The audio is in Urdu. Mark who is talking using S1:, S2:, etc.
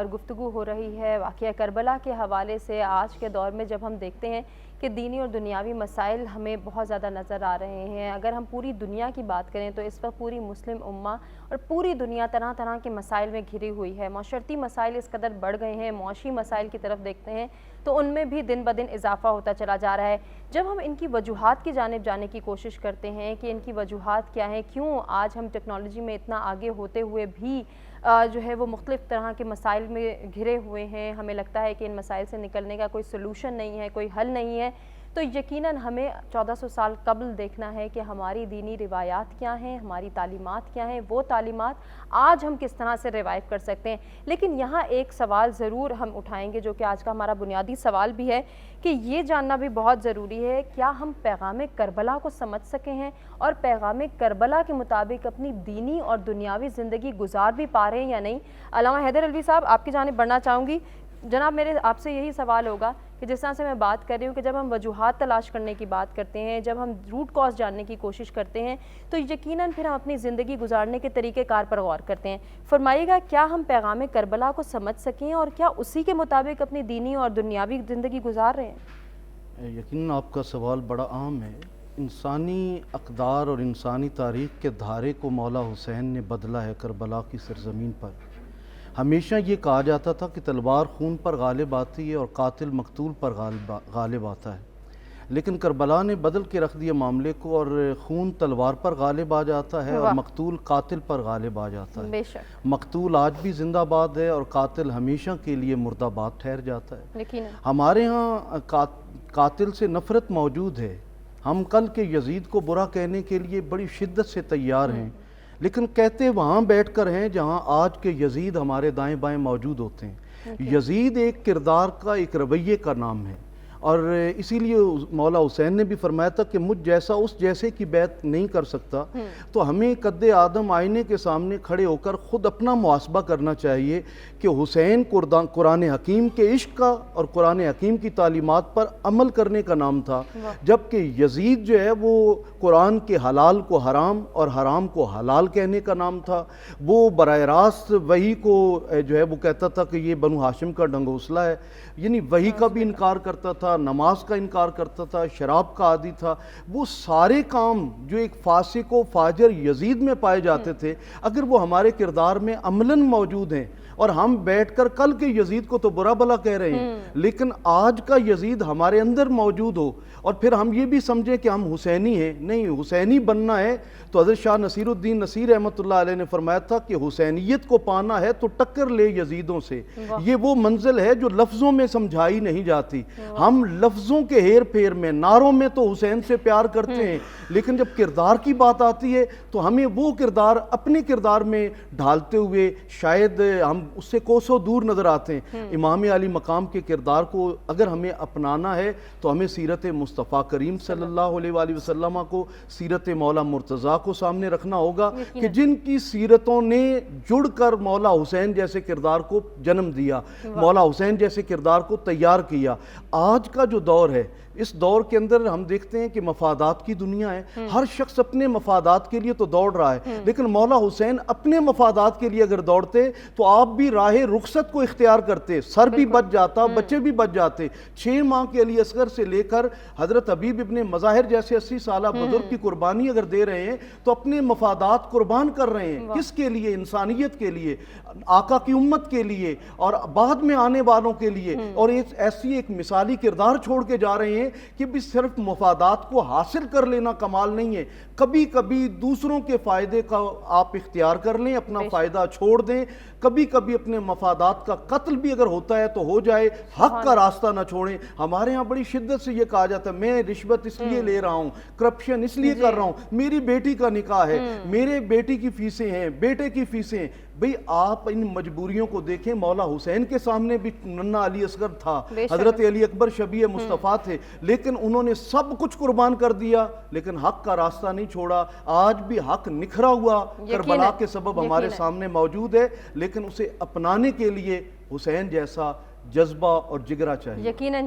S1: اور گفتگو ہو رہی ہے واقعہ کربلا کے حوالے سے۔ آج کے دور میں جب ہم دیکھتے ہیں کہ دینی اور دنیاوی مسائل ہمیں بہت زیادہ نظر آ رہے ہیں، اگر ہم پوری دنیا کی بات کریں تو اس وقت پوری مسلم امہ اور پوری دنیا طرح طرح کے مسائل میں گھری ہوئی ہے۔ معاشرتی مسائل اس قدر بڑھ گئے ہیں، معاشی مسائل کی طرف دیکھتے ہیں تو ان میں بھی دن بدن اضافہ ہوتا چلا جا رہا ہے۔ جب ہم ان کی وجوہات کی جانب جانے کی کوشش کرتے ہیں کہ ان کی وجوہات کیا ہیں، کیوں آج ہم ٹیکنالوجی میں اتنا آگے ہوتے ہوئے بھی جو ہے وہ مختلف طرح کے مسائل میں گھرے ہوئے ہیں، ہمیں لگتا ہے کہ ان مسائل سے نکلنے کا کوئی سلوشن نہیں ہے، کوئی حل نہیں ہے، تو یقیناً ہمیں 1400 سال قبل دیکھنا ہے کہ ہماری دینی روایات کیا ہیں، ہماری تعلیمات کیا ہیں، وہ تعلیمات آج ہم کس طرح سے ریوائیو کر سکتے ہیں۔ لیکن یہاں ایک سوال ضرور ہم اٹھائیں گے جو کہ آج کا ہمارا بنیادی سوال بھی ہے کہ یہ جاننا بھی بہت ضروری ہے کیا ہم پیغام کربلا کو سمجھ سکے ہیں اور پیغام کربلا کے مطابق اپنی دینی اور دنیاوی زندگی گزار بھی پا رہے ہیں یا نہیں۔ علامہ حیدر علوی صاحب، آپ کی جانب بڑھنا چاہوں گی۔ جناب، میرے آپ سے یہی سوال ہوگا کہ جس طرح سے میں بات کر رہی ہوں کہ جب ہم وجوہات تلاش کرنے کی بات کرتے ہیں، جب ہم روٹ کاز جاننے کی کوشش کرتے ہیں تو یقیناً پھر ہم اپنی زندگی گزارنے کے طریقہ کار پر غور کرتے ہیں۔ فرمائیے گا، کیا ہم پیغام کربلا کو سمجھ سکیں اور کیا اسی کے مطابق اپنی دینی اور دنیاوی زندگی گزار رہے ہیں؟
S2: یقیناً آپ کا سوال بڑا عام ہے۔ انسانی اقدار اور انسانی تاریخ کے دھارے کو مولا حسین نے بدلا ہے کربلا کی سرزمین پر۔ ہمیشہ یہ کہا جاتا تھا کہ تلوار خون پر غالب آتی ہے اور قاتل مقتول پر غالب آتا ہے، لیکن کربلا نے بدل کے رکھ دیا معاملے کو، اور خون تلوار پر غالب آ جاتا ہے اور مقتول قاتل پر غالب آ جاتا ہے۔
S1: بے شک
S2: مقتول آج بھی زندہ باد ہے اور قاتل ہمیشہ کے لیے مردہ باد ٹھہر جاتا ہے۔
S1: یقیناً
S2: ہمارے ہاں قاتل سے نفرت موجود ہے۔ ہم کل کے یزید کو برا کہنے کے لیے بڑی شدت سے تیار ہیں، لیکن کہتے وہاں بیٹھ کر ہیں جہاں آج کے یزید ہمارے دائیں بائیں موجود ہوتے ہیں۔ یزید ایک کردار کا، ایک رویے کا نام ہے، اور اسی لیے مولا حسین نے بھی فرمایا تھا کہ مجھ جیسا اس جیسے کی بیعت نہیں کر سکتا۔ تو ہمیں قد آدم آئینے کے سامنے کھڑے ہو کر خود اپنا محاسبہ کرنا چاہیے کہ حسین قرآن حکیم کے عشق کا اور قرآن حکیم کی تعلیمات پر عمل کرنے کا نام تھا، جبکہ یزید جو ہے وہ قرآن کے حلال کو حرام اور حرام کو حلال کہنے کا نام تھا۔ وہ براہ راست وحی کو جو ہے وہ کہتا تھا کہ یہ بنو ہاشم کا ڈنگوسلہ ہے، یعنی وحی کا بھی انکار کرتا تھا، نماز کا انکار کرتا تھا، شراب کا عادی تھا۔ وہ سارے کام جو ایک فاسق و فاجر یزید میں پائے جاتے تھے، اگر وہ ہمارے کردار میں عملاً موجود ہیں اور ہم بیٹھ کر کل کے یزید کو تو برا بھلا کہہ رہے ہیں، لیکن آج کا یزید ہمارے اندر موجود ہو اور پھر ہم یہ بھی سمجھیں کہ ہم حسینی ہیں، نہیں، حسینی بننا ہے تو حضرت شاہ نصیر الدین نصیر رحمۃ اللہ علیہ نے فرمایا تھا کہ حسینیت کو پانا ہے تو ٹکر لے یزیدوں سے۔ یہ وہ منزل ہے جو لفظوں میں سمجھائی نہیں جاتی۔ ہم لفظوں کے ہیر پھیر میں، نعروں میں تو حسین سے پیار کرتے ہیں، لیکن جب کردار کی بات آتی ہے تو ہمیں وہ کردار اپنے کردار میں ڈھالتے ہوئے شاید ہم اس سے کوسوں دور نظر آتے ہیں۔ امام علی مقام کے کردار کو اگر ہمیں اپنانا ہے تو ہمیں سیرت مصطفیٰ کریم صلی اللہ علیہ وآلہ وسلم کو، سیرت مولا مرتضیٰ کو سامنے رکھنا ہوگا کہ جن کی سیرتوں نے جڑ کر مولا حسین جیسے کردار کو جنم دیا، مولا حسین جیسے کردار کو تیار کیا۔ آج کا جو دور ہے، اس دور کے اندر ہم دیکھتے ہیں کہ مفادات کی دنیا ہے، ہر شخص اپنے مفادات کے لیے تو دوڑ رہا ہے، لیکن مولا حسین اپنے مفادات کے لیے اگر دوڑتے تو آپ بھی راہ رخصت کو اختیار کرتے، سر بھی بچ جاتا، بچے بھی بچ جاتے۔ 6 ماہ کے علی اصغر سے لے کر حضرت حبیب ابن مظاہر جیسے 80 سالہ بزرگ کی قربانی اگر دے رہے ہیں تو اپنے مفادات قربان کر رہے ہیں۔ کس کے لیے؟ انسانیت کے لیے، آقا کی امت کے لیے اور بعد میں آنے والوں کے لیے، اور ایسی ایک مثالی کردار چھوڑ کے جا رہے ہیں کہ بھی صرف مفادات کو حاصل کر لینا کمال نہیں ہے، کبھی کبھی دوسروں کے فائدے کا آپ اختیار کر لیں، اپنا فائدہ چھوڑ دیں، کبھی کبھی اپنے مفادات کا قتل بھی اگر ہوتا ہے تو ہو جائے، حق کا راستہ نہ چھوڑیں۔ ہمارے ہاں بڑی شدت سے یہ کہا جاتا ہے میں رشوت اس لیے لے رہا ہوں، کرپشن اس لیے کر رہا ہوں، میری بیٹی کا نکاح ہے، میرے بیٹی کی فیسیں ہیں، بیٹے کی فیسیں ہیں۔ بھئی آپ ان مجبوریوں کو دیکھیں، مولا حسین کے سامنے بھی ننھا علی اصغر تھا، حضرت علی اکبر شبیہ مصطفیٰ تھے، لیکن انہوں نے سب کچھ قربان کر دیا، لیکن حق کا راستہ نہیں چھوڑا۔ آج بھی حق نکھرا ہوا کربلا کے سبب ہمارے سامنے موجود ہے، لیکن اسے اپنانے کے لیے حسین جیسا جذبہ اور جگرہ چاہیے۔
S1: یقیناً